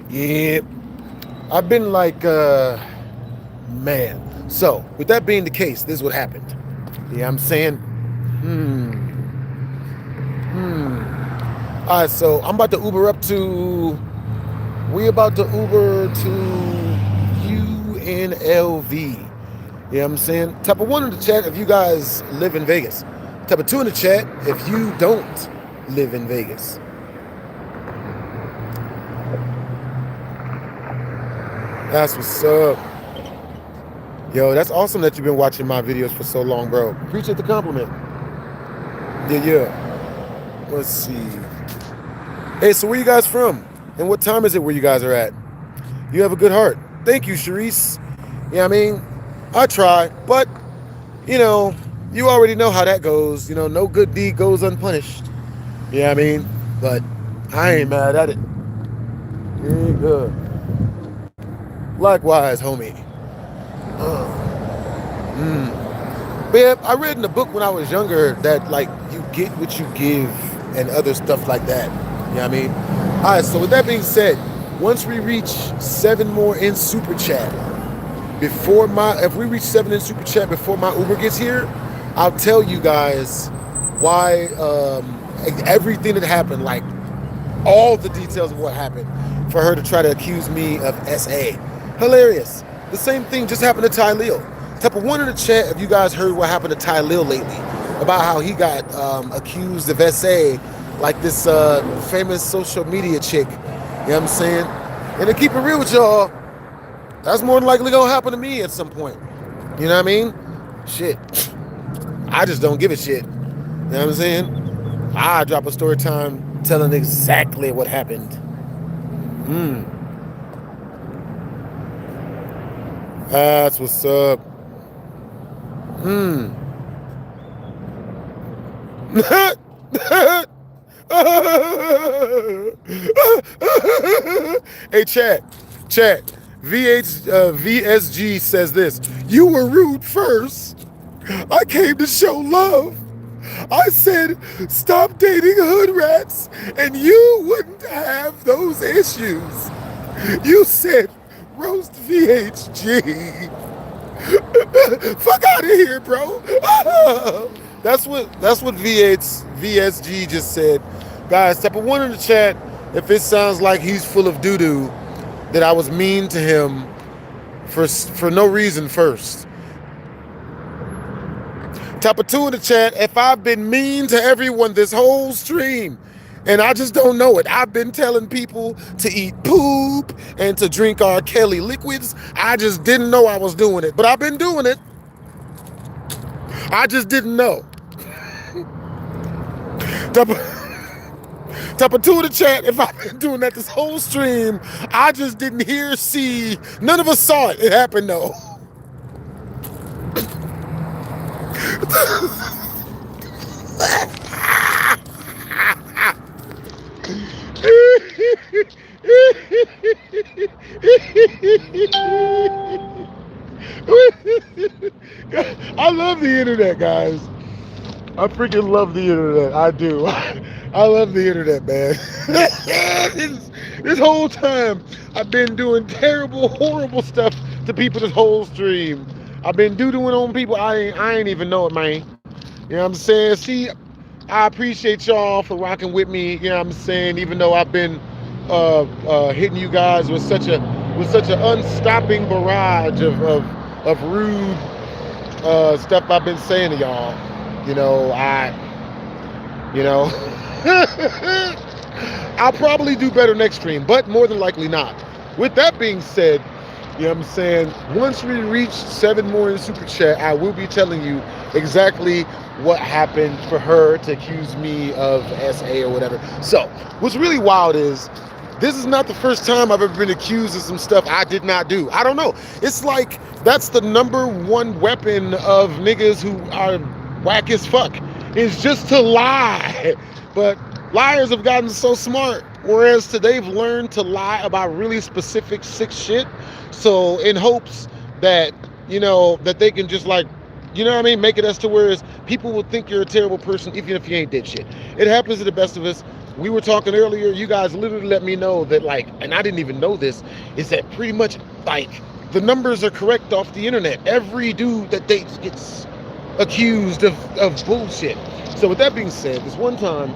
Yeah, I've been like, man. So, with that being the case, this is what happened. Yeah, I'm saying, All right, so I'm about to Uber up to, we about to Uber to UNLV. You know what I'm saying? Type of 1 in the chat if you guys live in Vegas. Type of 2 in the chat if you don't live in Vegas. That's what's up. Yo, that's awesome that you've been watching my videos for so long, bro. Appreciate the compliment. Yeah. Let's see. Hey, so where you guys from? And what time is it where you guys are at? You have a good heart. Thank you, Sharice. Yeah, I mean, I try, but, you know, you already know how that goes. You know, no good deed goes unpunished. Yeah, I mean, but I ain't mad at it. Yeah, good. Likewise, homie. But yeah, I read in the book when I was younger that, like, you get what you give and other stuff like that. You know what I mean? All right, so with that being said, once we reach 7 more in Super Chat, if we reach 7 in Super Chat before my Uber gets here, I'll tell you guys why, everything that happened, like, all the details of what happened for her to try to accuse me of SA. Hilarious. The same thing just happened to Tylil. Type of 1 in the chat if you guys heard what happened to Tylil lately, about how he got accused of SA, like this famous social media chick. You know what I'm saying? And to keep it real with y'all, that's more than likely gonna happen to me at some point. You know what I mean? Shit. I just don't give a shit. You know what I'm saying? I drop a story time telling exactly what happened. That's what's up. Hey, chat. VSG says this. You were rude first. I came to show love. I said, stop dating hood rats, and you wouldn't have those issues. You said, roast VHG. Fuck out of here, bro. That's what VSG just said. Guys, type of 1 in the chat if it sounds like he's full of doo-doo, that I was mean to him for no reason first. Type of 2 in the chat if I've been mean to everyone this whole stream and I just don't know it. I've been telling people to eat poop and to drink R. Kelly liquids. I just didn't know I was doing it, but I've been doing it. I just didn't know. Type of 2 in the chat if I've been doing that this whole stream. I just didn't hear, see. None of us saw it. It happened though. the internet, guys. I freaking love the internet. I do. I love the internet, man. this whole time, I've been doing terrible, horrible stuff to people this whole stream. I've been doing on people I ain't even know it, man. You know what I'm saying? See, I appreciate y'all for rocking with me. You know what I'm saying? Even though I've been hitting you guys with such an unstopping barrage of rude stuff I've been saying to y'all. You know, I'll probably do better next stream, but more than likely not. With that being said, you know what I'm saying, once we reach 7 more in Super Chat, I will be telling you exactly what happened for her to accuse me of SA or whatever. So, what's really wild is, this is not the first time I've ever been accused of some stuff I did not do. I don't know. It's like, that's the #1 weapon of niggas who are whack as fuck, is just to lie. But liars have gotten so smart, whereas they've learned to lie about really specific sick shit. So in hopes that, you know, that they can just like, you know what I mean, make it as to whereas people will think you're a terrible person even if you ain't did shit. It happens to the best of us. We were talking earlier, you guys literally let me know that, like, and I didn't even know this, is that pretty much like the numbers are correct off the internet. Every dude that dates gets accused of bullshit. So with that being said, this one time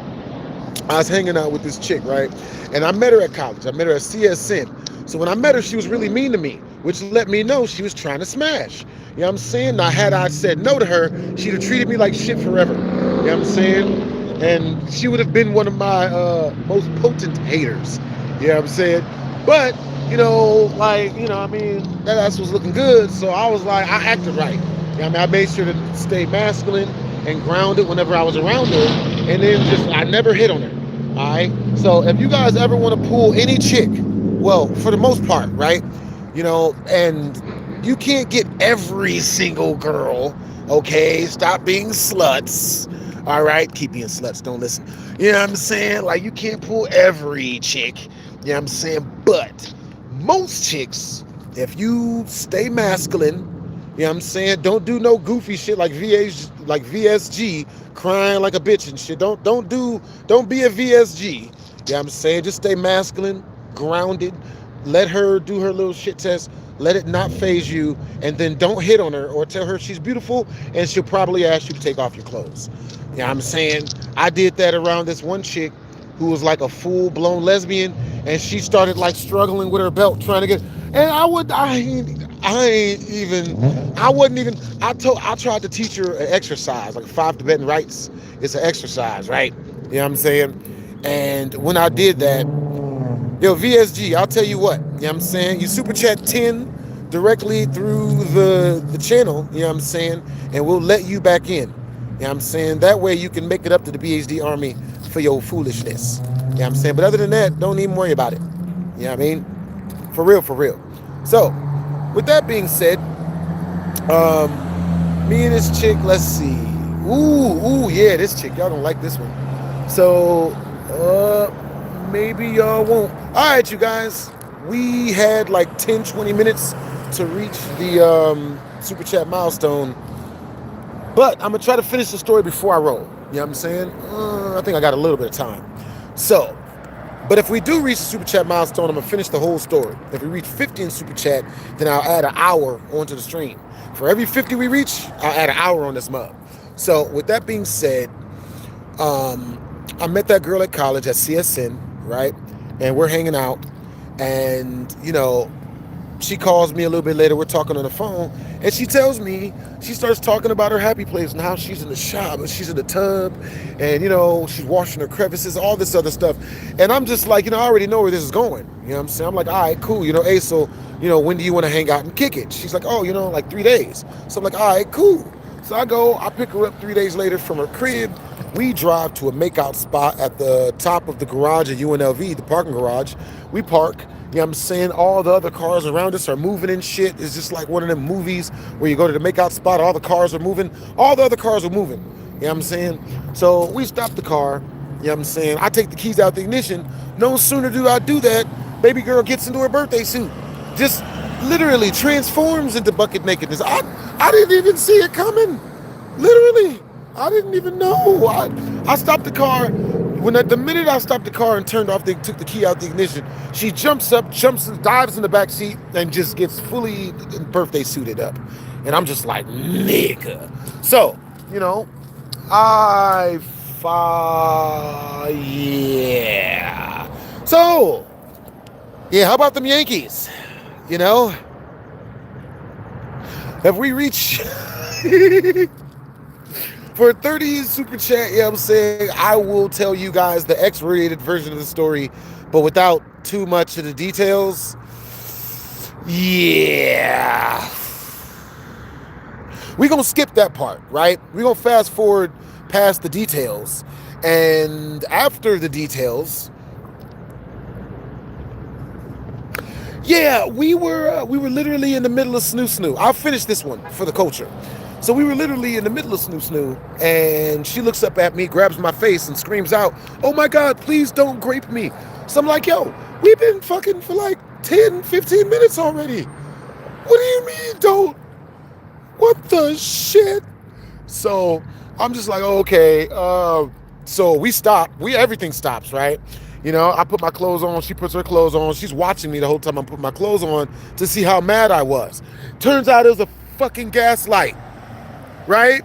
I was hanging out with this chick, right? And I met her at college. I met her at CSN. So when I met her, she was really mean to me, which let me know she was trying to smash. You know what I'm saying? Now, had I said no to her, she'd have treated me like shit forever. You know what I'm saying? And she would have been one of my most potent haters. You know what I'm saying? But, you know, like, you know, I mean, that ass was looking good. So I was like, I acted right. You know what I mean? I made sure to stay masculine and grounded whenever I was around her. And then just, I never hit on her. All right? So if you guys ever want to pull any chick, well, for the most part, right? You know, and you can't get every single girl, okay? Stop being sluts. All right? Keep being sluts. Don't listen. You know what I'm saying? Like, you can't pull every chick. You know what I'm saying? But most chicks, if you stay masculine, you know what I'm saying? Don't do no goofy shit like VSG, crying like a bitch and shit. Don't be a VSG. You know what I'm saying? Just stay masculine, grounded. Let her do her little shit test. Let it not phase you, and then don't hit on her or tell her she's beautiful, and she'll probably ask you to take off your clothes. You know what I'm saying? I did that around this one chick who was like a full-blown lesbian, and she started like struggling with her belt trying to get, and I tried to teach her an exercise, like 5 Tibetan rights. It's an exercise, right? You know what I'm saying? And when I did that, yo, VSG, I'll tell you what, you know what I'm saying? You super chat 10 directly through the channel, you know what I'm saying? And we'll let you back in. You know what I'm saying? That way you can make it up to the BHD army for your foolishness. You know what I'm saying? But other than that, don't even worry about it. You know what I mean? For real, for real. So, with that being said, me and this chick, let's see. Ooh, yeah, this chick. Y'all don't like this one. So, maybe y'all won't. All right, you guys. We had like 10, 20 minutes to reach the Super Chat milestone. But I'm going to try to finish the story before I roll. You know what I'm saying? I think I got a little bit of time. So, but if we do reach the Super Chat milestone, I'm going to finish the whole story. If we reach 50 in Super Chat, then I'll add an hour onto the stream. For every 50 we reach, I'll add an hour on this mug. So, with that being said, I met that girl at college at CSN, right? And we're hanging out. And, you know, she calls me a little bit later. We're talking on the phone. And she tells me, she starts talking about her happy place and how she's in the shop and she's in the tub. And, you know, she's washing her crevices, all this other stuff. And I'm just like, you know, I already know where this is going. You know what I'm saying? I'm like, all right, cool. You know, hey, so, you know, when do you want to hang out and kick it? She's like, oh, you know, like 3 days. So I'm like, all right, cool. So I pick her up 3 days later from her crib. We drive to a makeout spot at the top of the garage at UNLV, the parking garage. We park. You know what I'm saying? All the other cars around us are moving and shit. It's just like one of them movies where you go to the makeout spot, all the cars are moving. All the other cars are moving. You know what I'm saying? So we stop the car. You know what I'm saying? I take the keys out the ignition. No sooner do I do that, baby girl gets into her birthday suit. Just literally transforms into bucket nakedness. I didn't even see it coming. Literally, I didn't even know. I stopped the car. The minute I stopped the car and turned off, they took the key out the ignition. She jumps up, dives in the back seat, and just gets fully birthday suited up. And I'm just like, nigga. So, you know, yeah. So, yeah, how about them Yankees? You know, have we reached for a 30 super chat? Yeah, I'm saying I will tell you guys the X-rated version of the story, but without too much of the details. Yeah, we're gonna skip that part, right? We're gonna fast forward past the details, and after the details, yeah, we were literally in the middle of snoo snoo. I'll finish this one for the culture. So we were literally in the middle of snoo snoo, and she looks up at me, grabs my face, and screams out, "Oh my God, please don't grape me." So I'm like, yo, we've been fucking for like 10, 15 minutes already. What do you mean don't? What the shit? So I'm just like, okay. So we stop. Everything stops, right? You know, I put my clothes on. She puts her clothes on. She's watching me the whole time I'm putting my clothes on to see how mad I was. Turns out it was a fucking gaslight, right?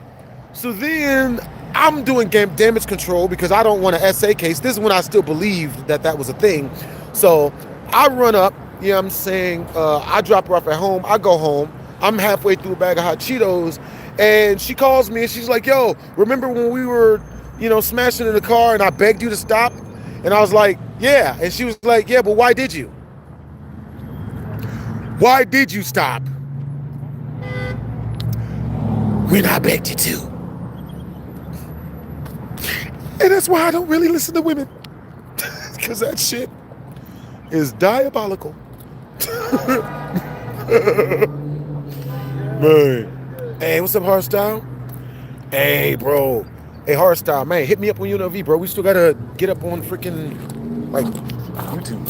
So then I'm doing damage control because I don't want an SA case. This is when I still believed that was a thing. So I run up, you know what I'm saying? I drop her off at home. I go home. I'm halfway through a bag of hot Cheetos. And she calls me and she's like, yo, remember when we were, you know, smashing in the car and I begged you to stop? And I was like, yeah. And she was like, yeah, but why did you? Why did you stop? When I begged you to. And that's why I don't really listen to women. Because that shit is diabolical. Man. Hey, what's up, Hardstyle? Hey, bro. Hey, Hardstyle, man, hit me up on UNLV, bro. We still gotta get up on freaking, like, YouTube.